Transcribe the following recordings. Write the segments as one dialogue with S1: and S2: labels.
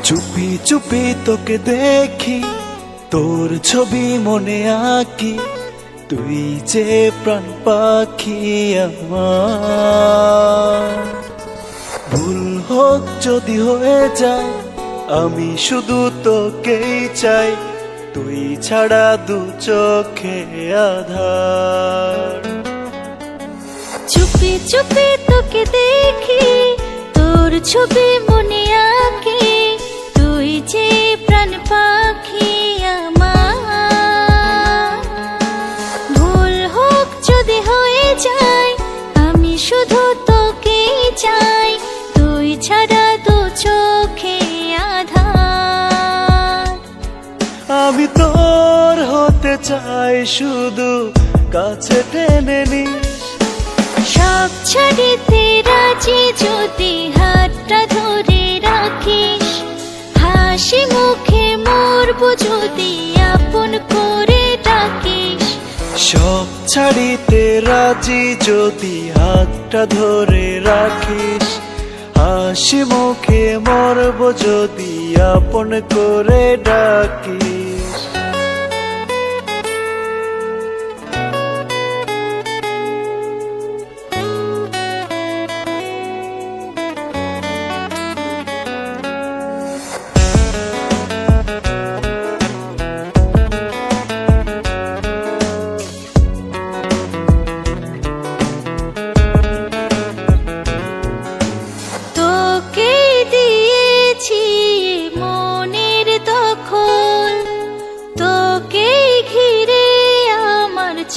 S1: চুপি চুপি তোকে দেখি, তোর ছবি মনে আঁকি, তুই যে প্রাণ পাখি আমার। ভুল হোক যদি হয়ে যায়, আমি শুধু তোকেই চাই, তুই ছাড়া দু চোখে আধার।
S2: চুপি চুপি তোকে দেখি, তোর ছবি মনে আঁকি, তুই যে প্রাণ পাখি আমার। ভুল হোক যদি হয়ে যায়, আমি শুধু তোকেই চাই, তুই ছাড়া দু চোখে আধার।
S1: আমি তোর হতে চাই, শুধু কাছে টেনে নিস।
S2: সব ছাড়িতে রাজি যদি হাতটা ধরে রাখিস, হাসি মুখে মরবো যদি আপন করে ডাকিস।
S1: সব ছাড়িতে রাজি যদি হাতটা ধরে রাখিস, হাসি মুখে মরব যদি আপন করে ডাকিস।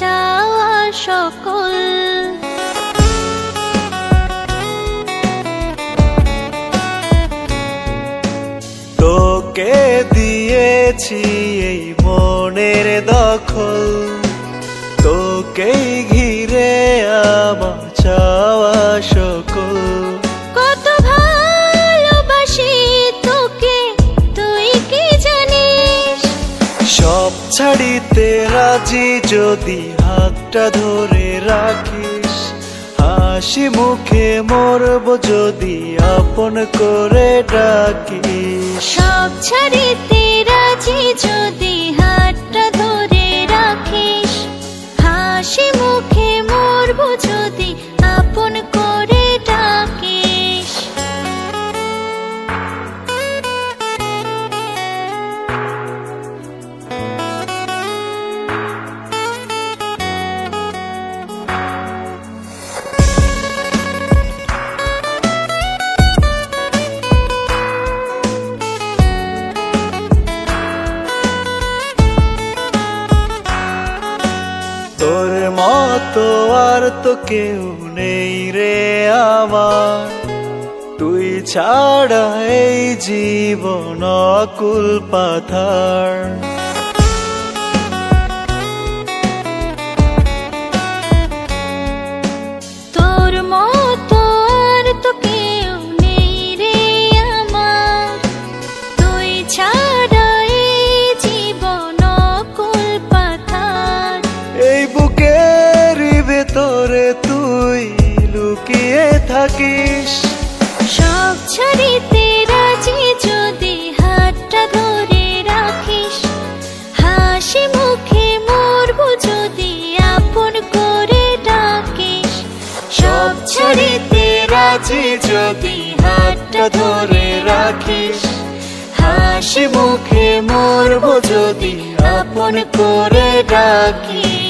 S2: চাওয়া সকল
S1: তোকে দিয়েছি এই মনের দখল, তোকেই ঘিরে আমার চাওয়া সকল।
S2: কত ভালোবাসি তোকে তুই কি জানিস।
S1: সব ছাড়িতে রাজি যদি হাতটা ধরে রাখিস, হাসি মুখে মরব যদি আপন করে ডাকিস।
S2: সব ছাড়িতে রাজি যদি হাতটা ধরে রাখিস, হাসি মুখে মরব যদি আপন করে ডাকিস।
S1: তোর মতো আর তো কেউ নেই রে আমার, তুই ছাড়া এই জীবন অকুল পাথার।
S2: তোর মতো আর তো কেউ নেই রে আমার, তুই ছাড়া এই জীবন অকুল পাথার।
S1: এই বুকের ভেতরে তুই লুকিয়ে থাকিস।
S2: সব ছাড়িতে রাজি যদি হাতটা ধরে রাখিস, হাসি মুখে মরবো যদি আপন করে ডাকিস।
S1: সব ছাড়িতে রাজি যদি হাতটা ধরে রাখিস, হাসি মুখে মরব যদি আপন করে ডাকিস।